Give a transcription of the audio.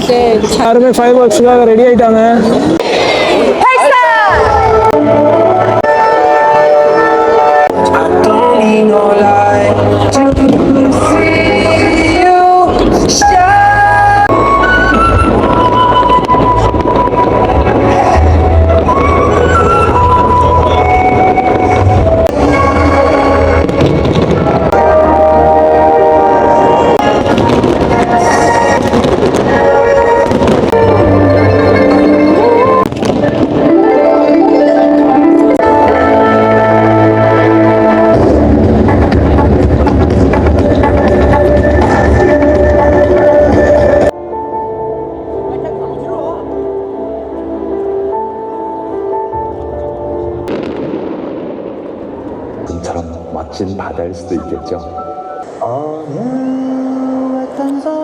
때 யாருமே ஃபயர் ஒர்க்ஸுக்காக ரெடி ஆயிட்டாங்க. 지금처럼 멋진 바다일 수도 있겠죠. 어느 외딴 섬